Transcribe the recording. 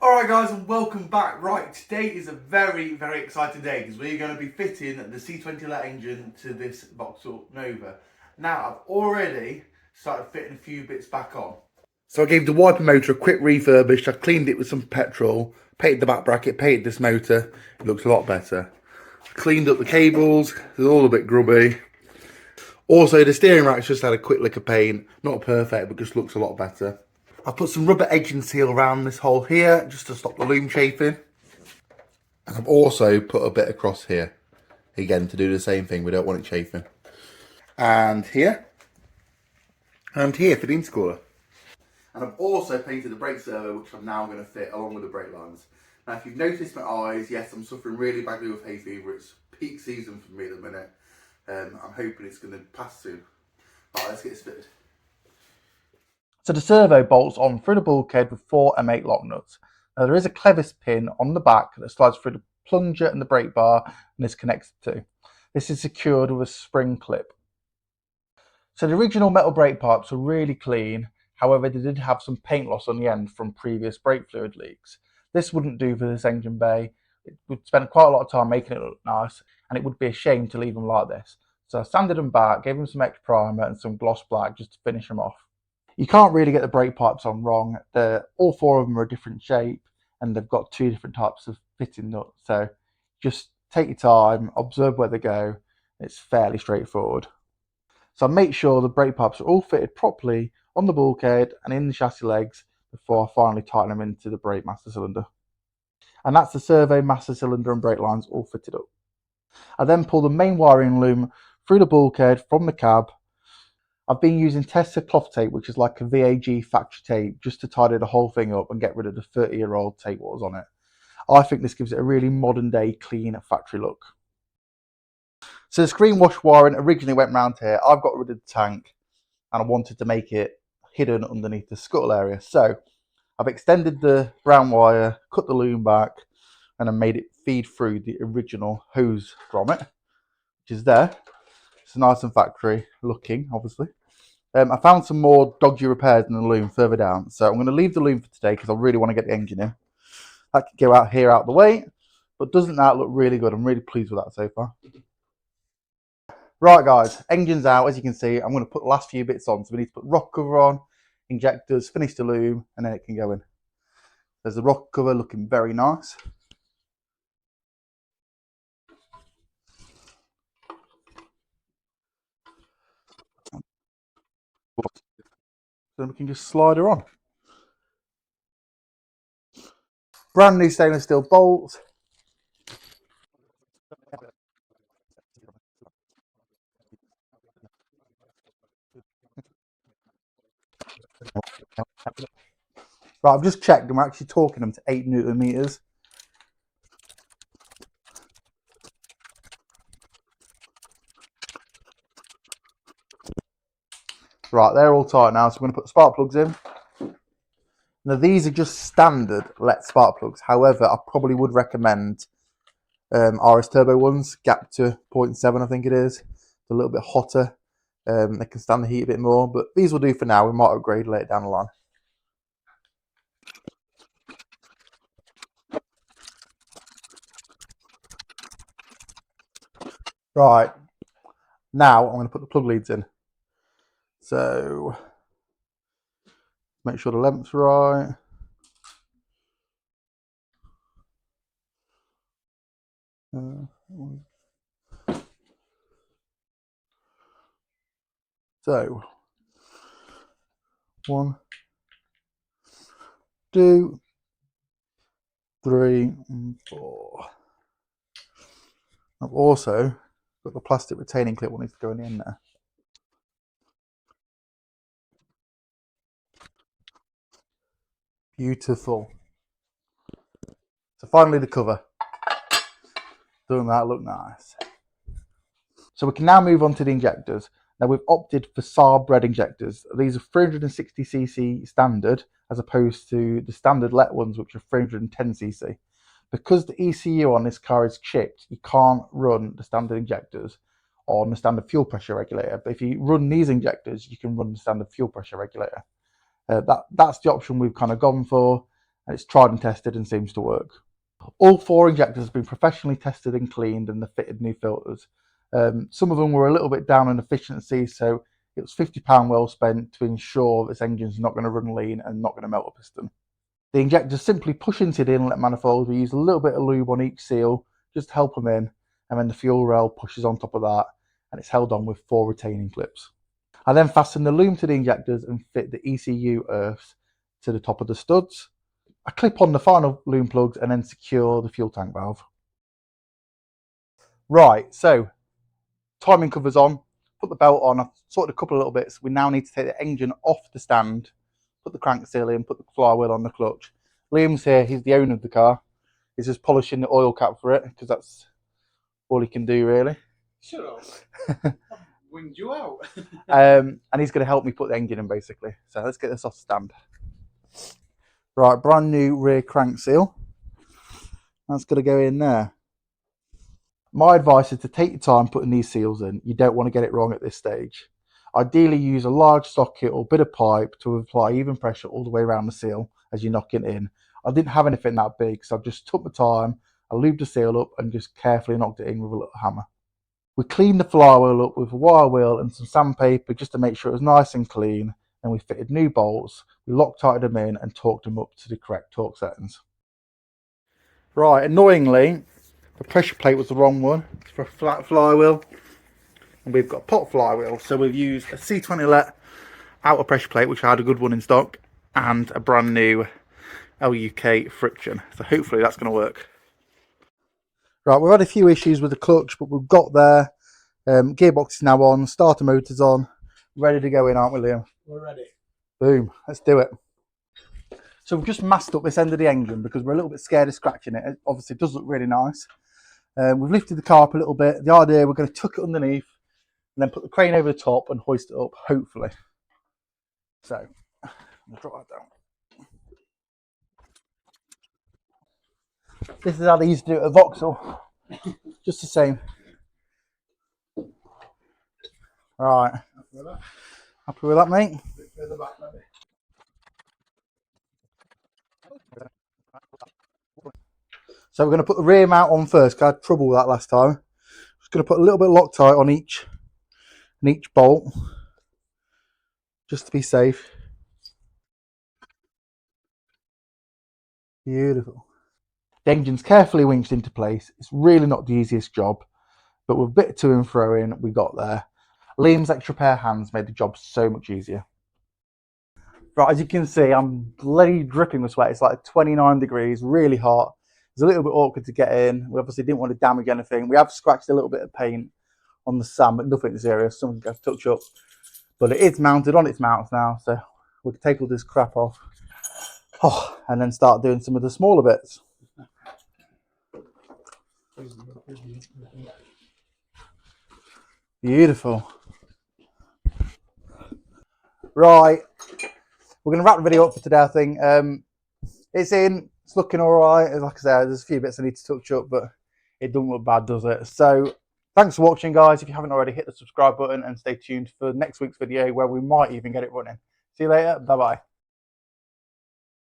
Alright guys, and welcome back. Right, today is a very exciting day because we're going to be fitting the C20 engine to this Vauxhall Nova. Now, I've already started fitting a few bits back on. So I gave the wiper motor a quick refurbish. I cleaned it with some petrol, painted the back bracket, painted this motor. It looks a lot better. Cleaned up the cables, they're all a bit grubby. Also, the steering rack's just had a quick lick of paint. Not perfect, but just looks a lot better. I put some rubber edging seal around this hole here just to stop the loom chafing. And I've also put a bit across here, again to do the same thing, we don't want it chafing. And here for the intercooler. And I've also painted the brake servo, which I'm now going to fit along with the brake lines. Now if you've noticed my eyes, yes, I'm suffering really badly with hay fever. It's peak season for me at the minute. I'm hoping it's going to pass soon. Alright, let's get this fitted. So the servo bolts on through the bulkhead with 4 M8 lock nuts. Now there is a clevis pin on the back that slides through the plunger and the brake bar and is connected to. This is secured with a spring clip. So the original metal brake pipes were really clean, however they did have some paint loss on the end from previous brake fluid leaks. This wouldn't do for this engine bay. It would spend quite a lot of time making it look nice and it would be a shame to leave them like this. So I sanded them back, gave them some extra primer and some gloss black just to finish them off. You can't really get the brake pipes on wrong. All 4 of them are a different shape and they've got 2 different types of fitting nuts. So just take your time, observe where they go. It's fairly straightforward. So I make sure the brake pipes are all fitted properly on the bulkhead and in the chassis legs before I finally tighten them into the brake master cylinder. And that's the servo, master cylinder and brake lines all fitted up. I then pull the main wiring loom through the bulkhead from the cab. I've been using Tessa cloth tape, which is like a VAG factory tape, just to tidy the whole thing up and get rid of the 30-year-old tape what was on it. I think this gives it a really modern day, clean factory look. So the screen wash wiring originally went round here. I've got rid of the tank and I wanted to make it hidden underneath the scuttle area. So I've extended the brown wire, cut the loom back, and I made it feed through the original hose from it, which is there. It's nice and factory looking, obviously. I found some more dodgy repairs in the loom further down, so I'm going to leave the loom for today because I really want to get the engine in. That can go out here out the way, but doesn't that look really good? I'm really pleased with that so far. Right guys, engine's out. As you can see, I'm going to put the last few bits on. So we need to put rock cover on, injectors, finish the loom, and then it can go in. There's the rock cover looking very nice. Then we can just slide her on. Brand new stainless steel bolts. Right, I've just checked and we're actually talking them to 8 Newton meters. Right, they're all tight now, so we're going to put the spark plugs in. Now these are just standard LED spark plugs. However, I probably would recommend RS Turbo ones, gap to 0.7 I think it is. It's a little bit hotter. They can stand the heat a bit more, but these will do for now. We might upgrade later down the line. Right, now I'm going to put the plug leads in. So make sure the length's right. So 1, 2, 3, and 4. I've also got the plastic retaining clip that needs to go in the end there. Beautiful. So finally the cover. Doesn't that look nice? So we can now move on to the injectors. Now we've opted for Saab red injectors. These are 360cc standard as opposed to the standard LET ones which are 310cc. Because the ECU on this car is chipped, you can't run the standard injectors on the standard fuel pressure regulator. But if you run these injectors, you can run the standard fuel pressure regulator. That's the option we've kind of gone for. and it's tried and tested and seems to work. All 4 injectors have been professionally tested and cleaned, and they're fitted new filters. Some of them were a little bit down on efficiency, so it was £50 well spent to ensure this engine's not going to run lean and not going to melt a piston. The injectors simply push into the inlet manifold. We use a little bit of lube on each seal just to help them in, and then the fuel rail pushes on top of that, and it's held on with 4 retaining clips. I then fasten the loom to the injectors and fit the ECU earths to the top of the studs. I clip on the final loom plugs and then secure the fuel tank valve. Right, so timing covers on, put the belt on, I've sorted a couple of little bits. We now need to take the engine off the stand, put the crank seal in, put the flywheel on the clutch. Liam's here, he's the owner of the car. He's just polishing the oil cap for it, because that's all he can do really. Shut up. I've winged you out. And he's going to help me put the engine in basically. So let's get this off the stand. Right, brand new rear crank seal. That's going to go in there. My advice is to take your time putting these seals in. You don't want to get it wrong at this stage. Ideally use a large socket or bit of pipe to apply even pressure all the way around the seal as you knock it in. I didn't have anything that big, so I just took my time, I lubed the seal up and just carefully knocked it in with a little hammer. We cleaned the flywheel up with a wire wheel and some sandpaper just to make sure it was nice and clean. Then we fitted new bolts, we Loctited them in and torqued them up to the correct torque settings. Right, annoyingly, the pressure plate was the wrong one. It's for a flat flywheel, and we've got a pot flywheel, so we've used a C20 let outer pressure plate, which I had a good one in stock, and a brand new LUK friction. So hopefully that's going to work. Right, we've had a few issues with the clutch, but we've got there. Gearbox is now on, starter motor's on, ready to go in, aren't we, Liam? We're ready. Boom, let's do it. So we've just masked up this end of the engine because we're a little bit scared of scratching it. It obviously does look really nice. We've lifted the car up a little bit. The idea, we're going to tuck it underneath and then put the crane over the top and hoist it up, hopefully. So, I'll drop that down. This is how they used to do it at Vauxhall. Just the same. Right. Happy with that, mate? So we're going to put the rear mount on first, because I had trouble with that last time. Just going to put a little bit of Loctite on each bolt, just to be safe. Beautiful. The engine's carefully winched into place. It's really not the easiest job, but with a bit of to and fro in, we got there. Liam's extra pair of hands made the job so much easier. Right, as you can see, I'm bloody dripping with sweat. It's like 29 degrees, really hot. It's a little bit awkward to get in. We obviously didn't want to damage anything. We have scratched a little bit of paint on the Saab, but nothing serious. Something to touch up. But it is mounted on its mounts now, so we can take all this crap off. Oh, and then start doing some of the smaller bits. Beautiful. Right, we're going to wrap the video up for today, I think. It's in, it's looking all right. Like I said, there's a few bits I need to touch up, but it doesn't look bad, does it? So thanks for watching, guys. If you haven't already, hit the subscribe button and stay tuned for next week's video where we might even get it running. See you later. Bye-bye.